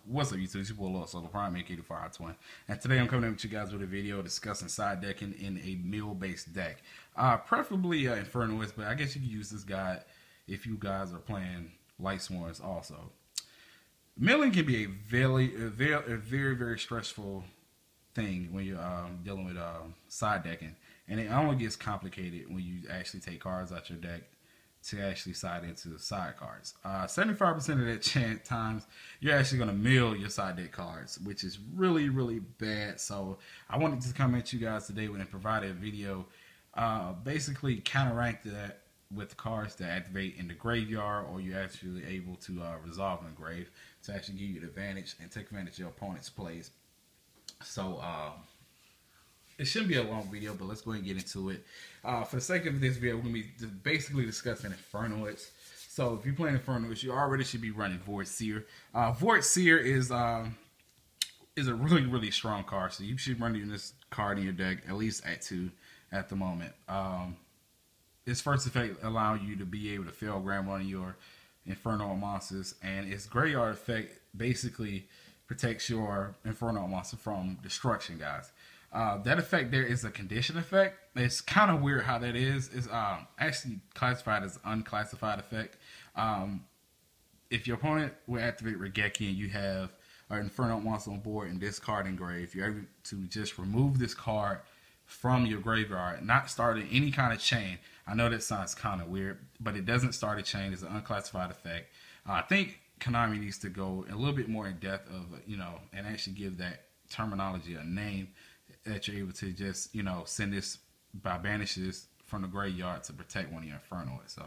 What's up, YouTube? It's your boy Lil Solo Prime, aka the Fire Twin, and today I'm coming in with you guys with a video discussing side decking in a mill-based deck. Preferably Infernoid, but I guess you can use this guide if you guys are playing Light Swarms also. Milling can be a very stressful thing when you're dealing with side decking, and it only gets complicated when you actually take cards out your deck to actually side into side cards. 75% of the times you're actually going to mill your side deck cards, which is really bad. So I wanted to come at you guys today and provide a video basically counteract that with the cards that activate in the graveyard, or you're actually able to resolve in the grave to actually give you the advantage and take advantage of your opponent's plays. So it shouldn't be a long video, but let's go ahead and get into it. For the sake of this video, we're going to be basically discussing Infernoids. So if you're playing Infernoids, you already should be running Void Seer. Void Seer is a really strong card, so you should run this card in your deck at least at 2 at the moment. Its first effect allows you to be able to fail grab on your Inferno monsters, and its graveyard effect basically protects your Inferno monster from destruction, guys. That effect there is a condition effect. It's kind of weird how that is. It's actually classified as unclassified effect. If your opponent will activate Regeki and you have an Inferno monster on board and discard engrave, you're able to just remove this card from your graveyard, not starting any kind of chain. I know that sounds kind of weird, but it doesn't start a chain. It's an unclassified effect. I think Konami needs to go a little bit more in depth of, and actually give that terminology a name, that you're able to just, send this by banishes from the graveyard to protect one of your Infernoids. So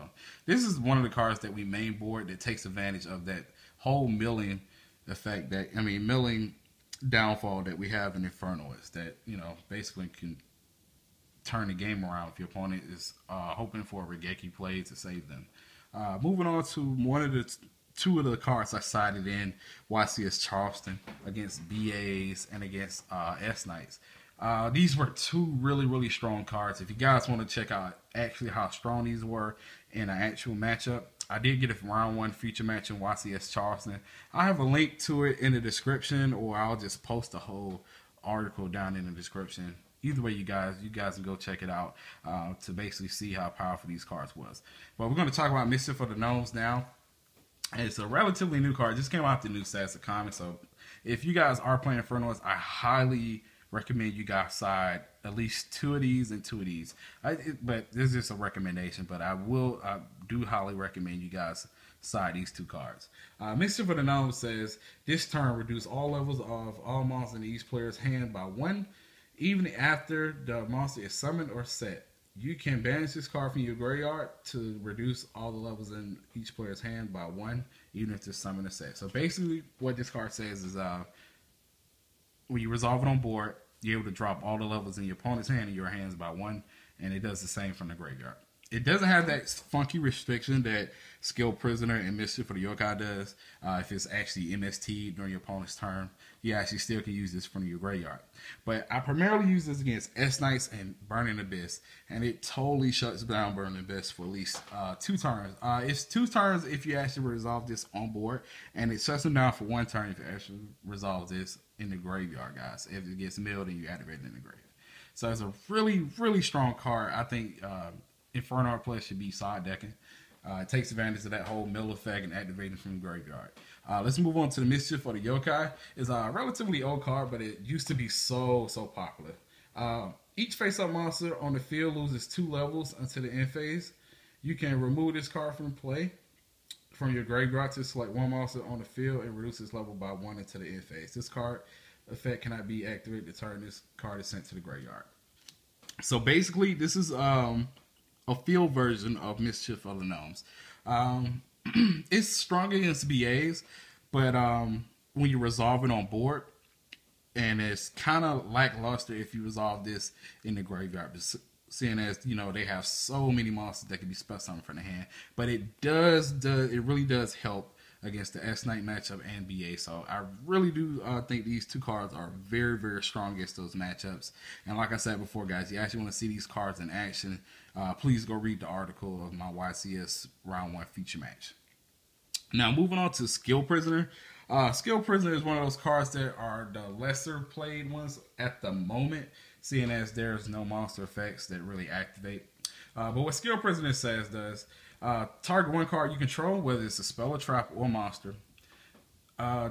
this is one of the cards that we main board that takes advantage of that whole milling effect, milling downfall that we have in Infernoids, that, basically can turn the game around if your opponent is hoping for a Regeki play to save them. Moving on to two of the cards I sided in YCS Charleston against BAs and against S-Knights. These were two really strong cards. If you guys want to check out actually how strong these were in an actual matchup, I did get a round 1 feature match in YCS Charleston. I have a link to it in the description, or I'll just post the whole article down in the description. Either way, you guys can go check it out to basically see how powerful these cards was. But we're going to talk about Mischief for the Gnomes now. It's a relatively new card. It just came out the new stats of comics. So if you guys are playing Infernoids, I highly recommend you guys side at least 2 of these and 2 of these. But this is just a recommendation. But I do highly recommend you guys side these 2 cards. Mischief for the Gnomes says this turn reduce all levels of all monsters in each player's hand by 1. Even after the monster is summoned or set, you can banish this card from your graveyard to reduce all the levels in each player's hand by 1, even if it's summoned or set. So basically, what this card says is, when you resolve it on board, you're able to drop all the levels in your opponent's hand in your hands by 1, and it does the same from the graveyard. It doesn't have that funky restriction that Skilled Prisoner and Mischief for the Yokai does. If it's actually MST during your opponent's turn, you actually still can use this from your graveyard. But I primarily use this against S-Knights and Burning Abyss, and it totally shuts down Burning Abyss for at least 2 turns. It's 2 turns if you actually resolve this on board, and it shuts them down for 1 turn if you actually resolve this in the graveyard, guys. If it gets milled and you activate it in the grave. So it's a really strong card. I think Inferno players should be side decking. It takes advantage of that whole mill effect and activating from the graveyard. Let's move on to the Mischief for the Yokai. It's a relatively old card, but it used to be so popular. Each face-up monster on the field loses 2 levels until the end phase. You can remove this card from play from your graveyard to select 1 monster on the field and reduce its level by 1 until the end phase. This card effect cannot be activated the turn this card is sent to the graveyard. So basically, this is a field version of Mischief of the Gnomes. It's strong against BAs, but when you resolve it on board, and it's kind of lackluster if you resolve this in the graveyard, seeing as they have so many monsters that can be spell summoned from the hand. But it really does help against the S-Knight matchup and BA. So I really do think these 2 cards are very strong against those matchups. And like I said before, guys, you actually want to see these cards in action, please go read the article of my YCS round 1 feature match. Now moving on to Skill Prisoner. Skill Prisoner is one of those cards that are the lesser played ones at the moment, seeing as there's no monster effects that really activate. But what Skill Prisoner says does, target one card you control, whether it's a spell, a trap, or monster.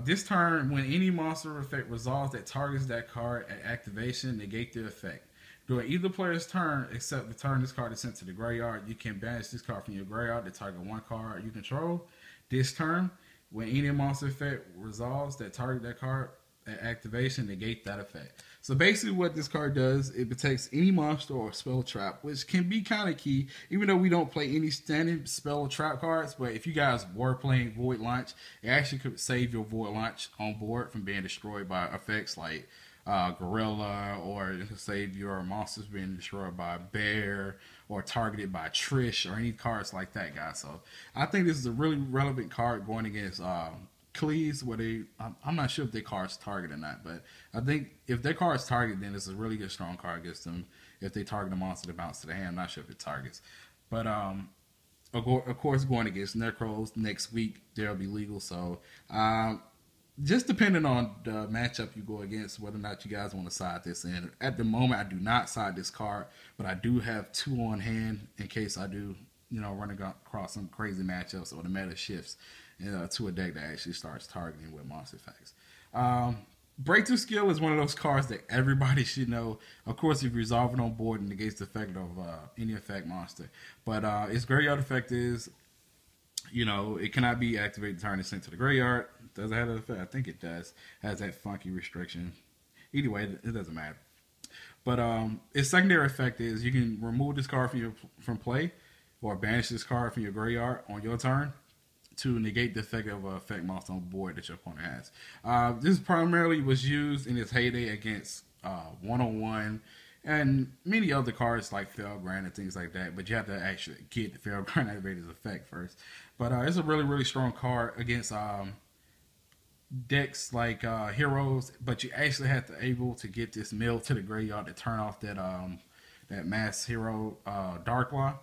This turn, when any monster effect resolves that targets that card at activation, negate the effect. During either player's turn, except the turn this card is sent to the graveyard, you can banish this card from your graveyard to target one card you control. This turn, when any monster effect resolves that target that card at activation, negate that effect. So basically what this card does, it protects any monster or spell trap, which can be kind of key, even though we don't play any standard spell or trap cards. But if you guys were playing Void Launch, it actually could save your Void Launch on board from being destroyed by effects like Gorilla, or it could save your monsters being destroyed by Bear or targeted by Trish or any cards like that, guys. So I think this is a really relevant card going against Cleese, where I'm not sure if their card's target or not, but I think if their card's target, then it's a really good strong card against them. If they target a monster to bounce to the hand, I'm not sure if it targets. But of course, going against Necros next week, they'll be legal. So just depending on the matchup you go against, whether or not you guys want to side this in. At the moment, I do not side this card, but I do have 2 on hand in case I do, run across some crazy matchups or the meta shifts to a deck that actually starts targeting with monster effects. Breakthrough Skill is one of those cards that everybody should know. Of course, if you resolve it on board, it negates the effect of any effect monster. But its graveyard effect is, it cannot be activated turn and sent to the graveyard. Does it have that effect? I think it does. It has that funky restriction. Either way, it doesn't matter. But its secondary effect is you can remove this card from play or banish this card from your graveyard on your turn to negate the effect of an effect monster on board that your opponent has. This primarily was used in its heyday against one-on-one and many other cards like Felgrand and things like that, but you have to actually get the Felgrand activated effect first. But it's a really, really strong card against decks like Heroes, but you actually have to able to get this mill to the graveyard to turn off that Mass Hero Darklaw.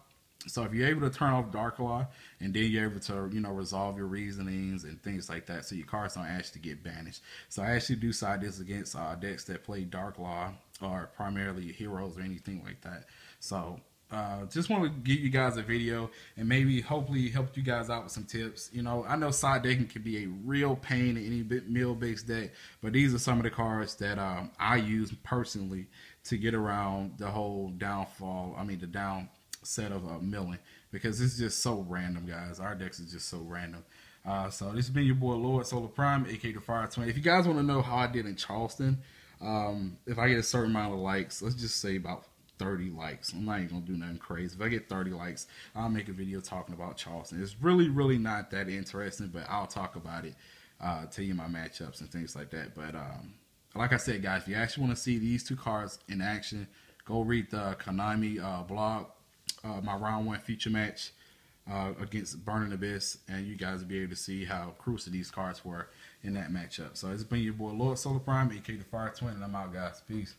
So if you're able to turn off Darklaw, and then you're able to, resolve your reasonings and things like that, so your cards don't actually get banished. So I actually do side this against decks that play Darklaw or primarily Heroes or anything like that. So just want to give you guys a video and maybe hopefully help you guys out with some tips. I know side decking can be a real pain in any mill-based deck, but these are some of the cards that I use personally to get around the whole the down set of milling, because it's just so random, guys. Our decks is just so random. So this has been your boy Lord Solar Prime, aka the Fire 20. If you guys want to know how I did in Charleston, if I get a certain amount of likes, let's just say about 30 likes. I'm not even gonna do nothing crazy. If I get 30 likes, I'll make a video talking about Charleston. It's really, really not that interesting, but I'll talk about it, tell you my matchups and things like that. But like I said, guys, if you actually want to see these 2 cards in action, go read the Konami blog. My round 1 feature match against Burning Abyss, and you guys will be able to see how crucial these cards were in that matchup. So it's been your boy Lord Solar Prime, aka the Fire 20, and I'm out, guys. Peace.